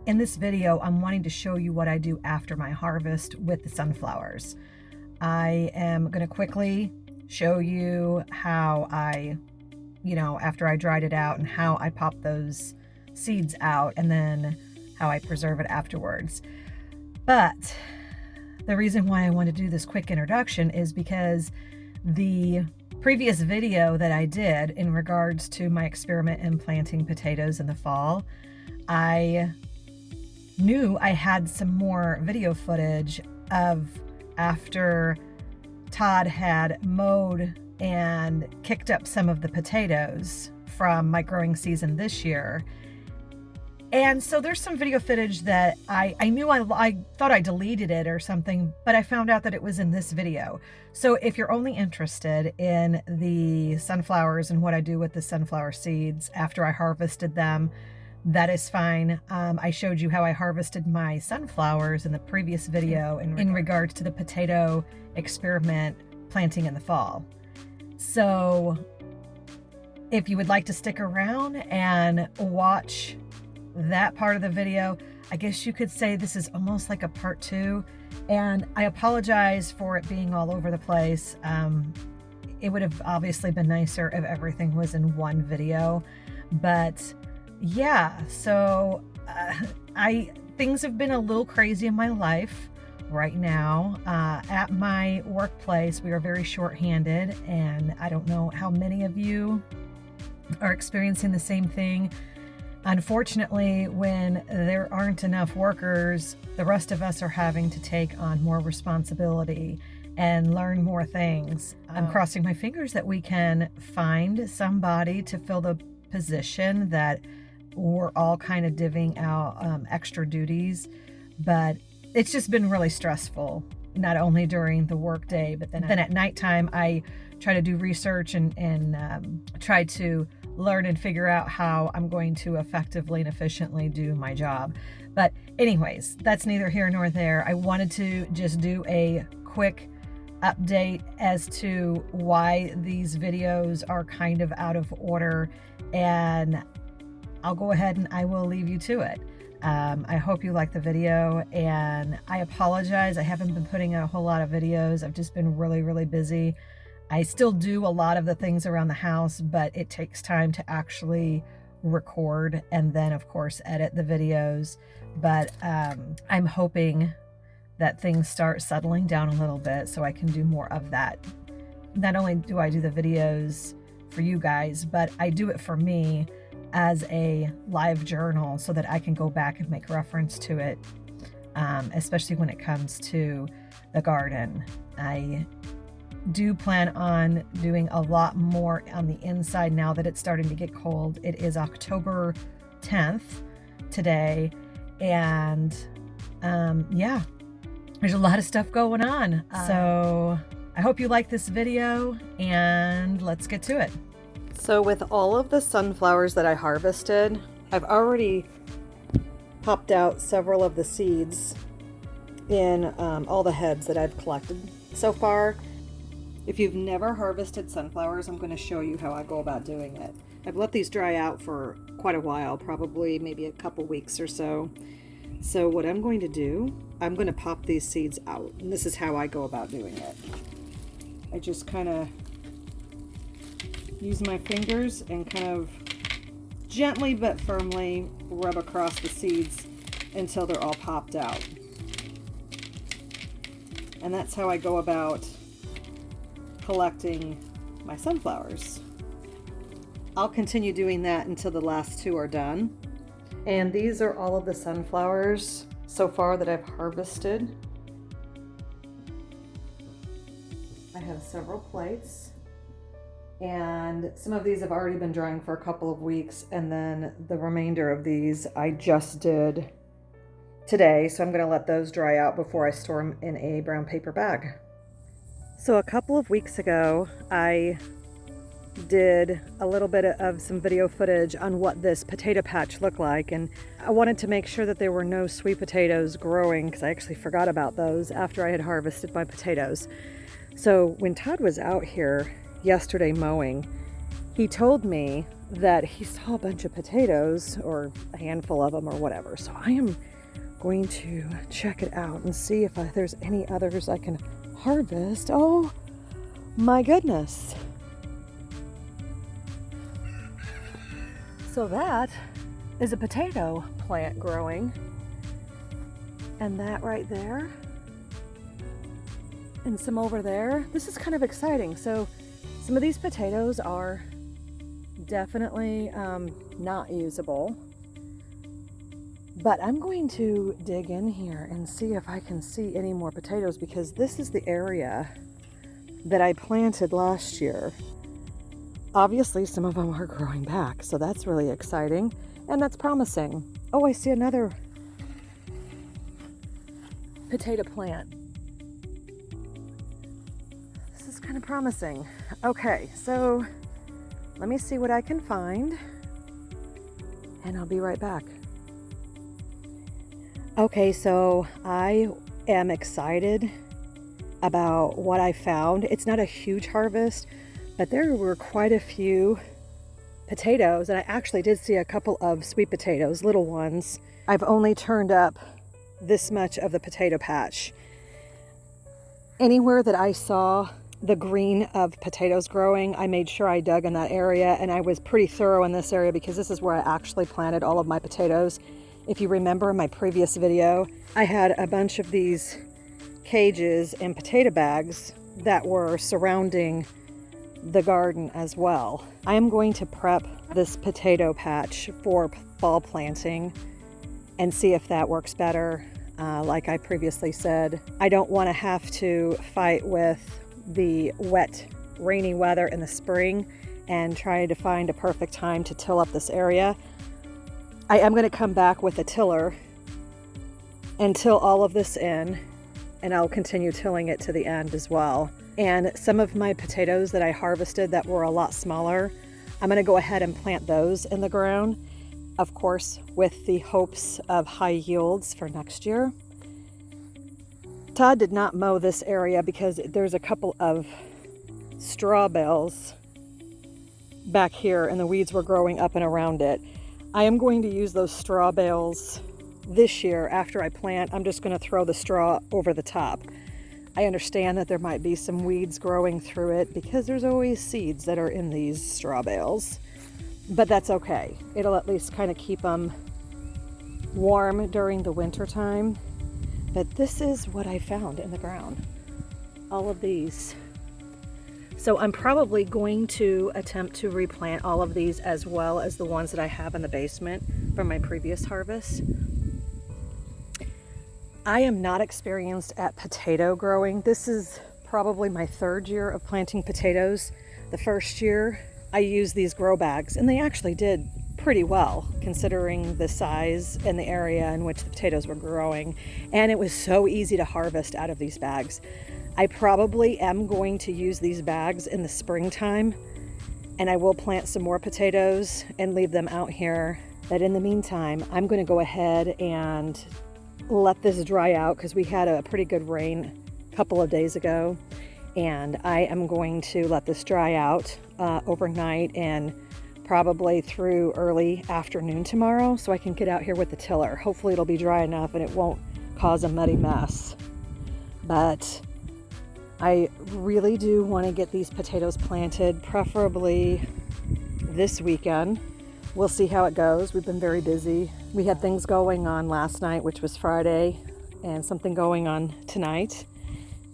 In this video, I'm wanting to show you what I do after my harvest with the sunflowers. I am going to quickly show you how I, after I dried it out and how I pop those seeds out and then how I preserve it afterwards. But the reason why I want to do this quick introduction is because the previous video that I did in regards to my experiment in planting potatoes in the fall, I knew I had some more video footage of after Todd had mowed and kicked up some of the potatoes from my growing season this year. And so there's some video footage that I knew I thought I deleted it or something, but I found out that it was in this video. So if you're only interested in the sunflowers and what I do with the sunflower seeds after I harvested them, that is fine. I showed you how I harvested my sunflowers in the previous video in regards to the potato experiment planting in the fall. So if you would like to stick around and watch that part of the video, I guess you could say this is almost like a part 2. And I apologize for it being all over the place. It would have obviously been nicer if everything was in one video, but yeah, so things have been a little crazy in my life right now. At my workplace, we are very short-handed, and I don't know how many of you are experiencing the same thing. Unfortunately, when there aren't enough workers, the rest of us are having to take on more responsibility and learn more things. I'm crossing my fingers that we can find somebody to fill the position that we're all kind of divvying out extra duties, but it's just been really stressful, not only during the work day, but then at nighttime, I try to do research and try to learn and figure out how I'm going to effectively and efficiently do my job. But anyways, that's neither here nor there. I wanted to just do a quick update as to why these videos are kind of out of order, and I'll go ahead and I will leave you to it. I hope you like the video, and I apologize. I haven't been putting out a whole lot of videos. I've just been really, really busy. I still do a lot of the things around the house, but it takes time to actually record and then, of course, edit the videos. But I'm hoping that things start settling down a little bit so I can do more of that. Not only do I do the videos for you guys, but I do it for me as a live journal so that I can go back and make reference to it, especially when it comes to the garden. I do plan on doing a lot more on the inside now that it's starting to get cold. It is October 10th today, and yeah, there's a lot of stuff going on. So I hope you like this video, and let's get to it. So with all of the sunflowers that I harvested, I've already popped out several of the seeds in all the heads that I've collected so far. If you've never harvested sunflowers, I'm going to show you how I go about doing it. I've let these dry out for quite a while, probably maybe a couple weeks or so. So what I'm going to do, I'm going to pop these seeds out, and this is how I go about doing it. I just kind of use my fingers and kind of gently but firmly rub across the seeds until they're all popped out. And that's how I go about collecting my sunflowers. I'll continue doing that until the last 2 are done. And these are all of the sunflowers so far that I've harvested. I have several plates, and some of these have already been drying for a couple of weeks, and then the remainder of these I just did today, so I'm going to let those dry out before I store them in a brown paper bag. So a couple of weeks ago, I did a little bit of some video footage on what this potato patch looked like, and I wanted to make sure that there were no sweet potatoes growing because I actually forgot about those after I had harvested my potatoes. So when Todd was out here yesterday mowing, he told me that he saw a bunch of potatoes, or a handful of them or whatever. So I am going to check it out and see if there's any others I can harvest. Oh my goodness. So that is a potato plant growing. And that right there. And some over there. This is kind of exciting. So some of these potatoes are definitely not usable. But I'm going to dig in here and see if I can see any more potatoes, because this is the area that I planted last year. Obviously, some of them are growing back, so that's really exciting and that's promising. Oh, I see another potato plant. This is kind of promising. Okay, so let me see what I can find and I'll be right back. Okay, so I am excited about what I found. It's not a huge harvest, but there were quite a few potatoes, and I actually did see a couple of sweet potatoes, little ones. I've only turned up this much of the potato patch. Anywhere that I saw the green of potatoes growing, I made sure I dug in that area, and I was pretty thorough in this area because this is where I actually planted all of my potatoes. If you remember in my previous video, I had a bunch of these cages and potato bags that were surrounding the garden as well. I am going to prep this potato patch for fall planting and see if that works better. Like I previously said, I don't want to have to fight with the wet, rainy weather in the spring and try to find a perfect time to till up this area. I am going to come back with a tiller and till all of this in, and I'll continue tilling it to the end as well. And some of my potatoes that I harvested that were a lot smaller, I'm going to go ahead and plant those in the ground, of course, with the hopes of high yields for next year. Todd did not mow this area because there's a couple of straw bales back here and the weeds were growing up and around it. I am going to use those straw bales this year. After I plant, I'm just going to throw the straw over the top. I understand that there might be some weeds growing through it because there's always seeds that are in these straw bales, but that's okay. It'll at least kind of keep them warm during the winter time. But this is what I found in the ground, all of these. So I'm probably going to attempt to replant all of these as well as the ones that I have in the basement from my previous harvest. I am not experienced at potato growing. This is probably my third year of planting potatoes. The first year I used these grow bags and they actually did pretty well considering the size and the area in which the potatoes were growing. And it was so easy to harvest out of these bags. I probably am going to use these bags in the springtime and I will plant some more potatoes and leave them out here. But in the meantime, I'm going to go ahead and let this dry out because we had a pretty good rain a couple of days ago, and I am going to let this dry out overnight and probably through early afternoon tomorrow so I can get out here with the tiller. Hopefully it'll be dry enough and it won't cause a muddy mess. But I really do want to get these potatoes planted, preferably this weekend. We'll see how it goes. We've been very busy. We had things going on last night, which was Friday, and something going on tonight.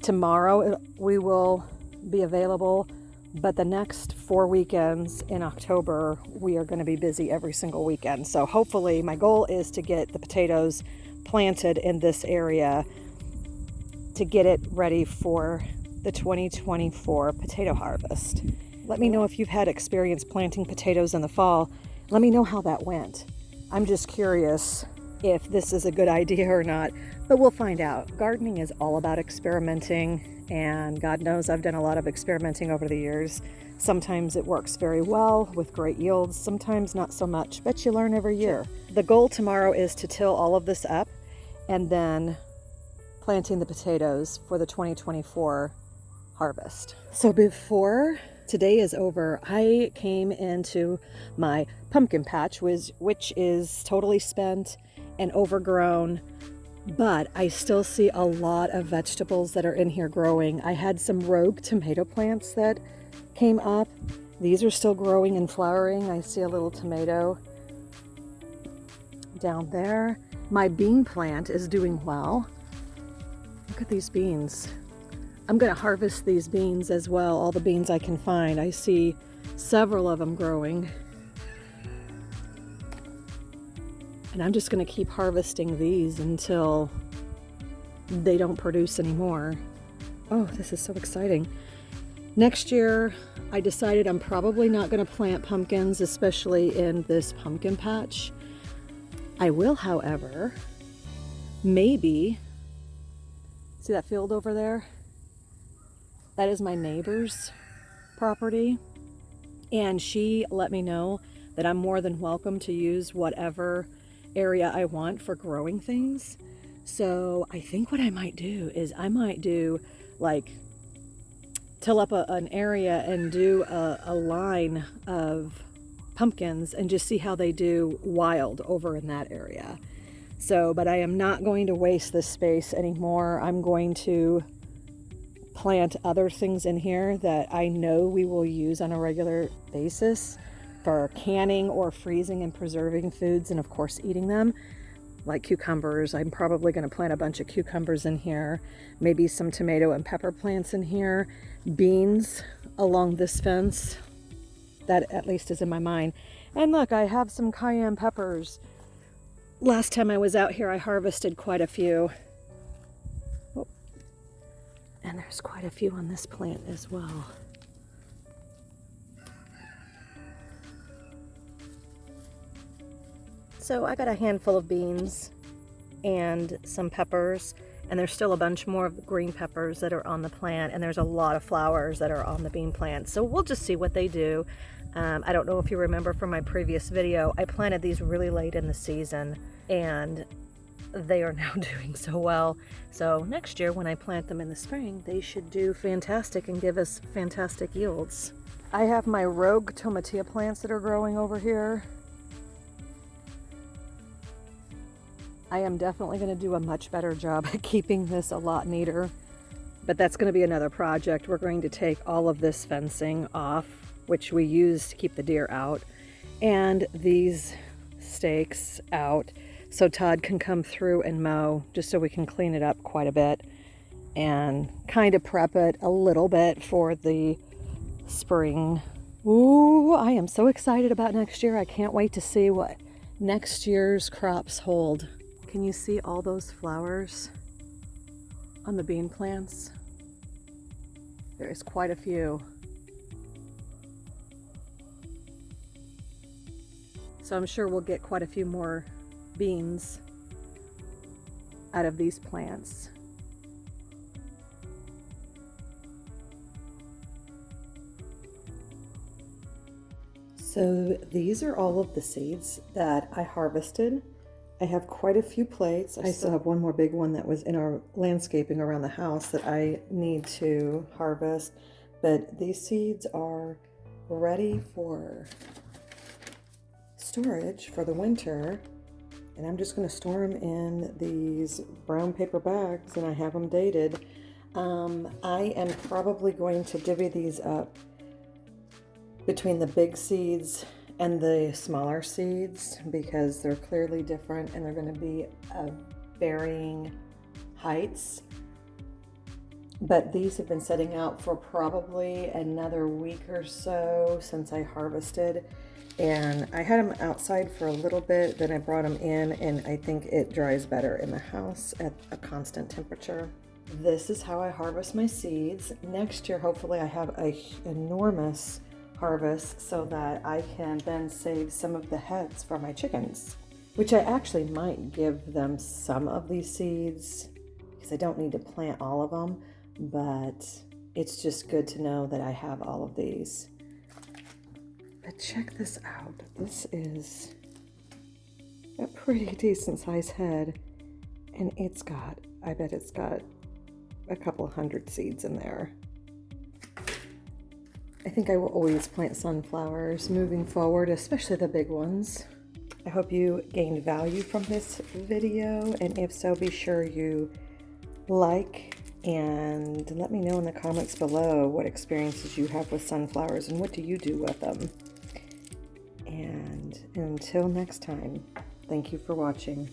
Tomorrow we will be available, but the next 4 weekends in October, we are going to be busy every single weekend. So hopefully my goal is to get the potatoes planted in this area to get it ready for the 2024 potato harvest. Let me know if you've had experience planting potatoes in the fall. Let me know how that went. I'm just curious if this is a good idea or not, but we'll find out. Gardening is all about experimenting, and God knows I've done a lot of experimenting over the years. Sometimes it works very well with great yields, sometimes not so much, but you learn every year. The goal tomorrow is to till all of this up and then planting the potatoes for the 2024 harvest. So before today is over. I came into my pumpkin patch, which is totally spent and overgrown, but I still see a lot of vegetables that are in here growing. I had some rogue tomato plants that came up. These are still growing and flowering. I see a little tomato down there. My bean plant is doing well. Look at these beans. I'm going to harvest these beans as well, all the beans I can find. I see several of them growing. And I'm just going to keep harvesting these until they don't produce anymore. Oh, this is so exciting. Next year, I decided I'm probably not going to plant pumpkins, especially in this pumpkin patch. I will, however, maybe, see that field over there? That is my neighbor's property, and she let me know that I'm more than welcome to use whatever area I want for growing things. So I think what I might do is I might do like till up an area and do a line of pumpkins and just see how they do wild over in that area. So, but I am not going to waste this space anymore. I'm going to plant other things in here that I know we will use on a regular basis for canning or freezing and preserving foods, and of course eating them, like cucumbers. I'm probably going to plant a bunch of cucumbers in here, maybe some tomato and pepper plants in here, beans along this fence. That at least is in my mind. And look, I have some cayenne peppers. Last time I was out here, I harvested quite a few. Oh. And there's quite a few on this plant as well. So I got a handful of beans and some peppers, and there's still a bunch more of the green peppers that are on the plant, and there's a lot of flowers that are on the bean plant. So we'll just see what they do. I don't know if you remember from my previous video, I planted these really late in the season, and they are now doing so well. So next year when I plant them in the spring, they should do fantastic and give us fantastic yields. I have my rogue tomatillo plants that are growing over here. I am definitely going to do a much better job at keeping this a lot neater, but that's going to be another project. We're going to take all of this fencing off, which we use to keep the deer out, and these stakes out, so Todd can come through and mow, just so we can clean it up quite a bit and kind of prep it a little bit for the spring. Ooh, I am so excited about next year. I can't wait to see what next year's crops hold. Can you see all those flowers on the bean plants? There's quite a few. So I'm sure we'll get quite a few more beans out of these plants. So these are all of the seeds that I harvested. I have quite a few plates. I still have one more big one that was in our landscaping around the house that I need to harvest. But these seeds are ready for storage for the winter. And I'm just going to store them in these brown paper bags, and I have them dated. I am probably going to divvy these up between the big seeds and the smaller seeds because they're clearly different and they're going to be of varying heights. But these have been setting out for probably another week or so since I harvested. And I had them outside for a little bit, then I brought them in, and I think it dries better in the house at a constant temperature. This is how I harvest my seeds. Next year, hopefully I have an enormous harvest so that I can then save some of the heads for my chickens, which I actually might give them some of these seeds because I don't need to plant all of them, but it's just good to know that I have all of these. But check this out. This is a pretty decent sized head, and I bet it's got a couple hundred seeds in there. I think I will always plant sunflowers moving forward, especially the big ones. I hope you gained value from this video, and if so, be sure you like and let me know in the comments below what experiences you have with sunflowers and what do you do with them. And until next time, thank you for watching.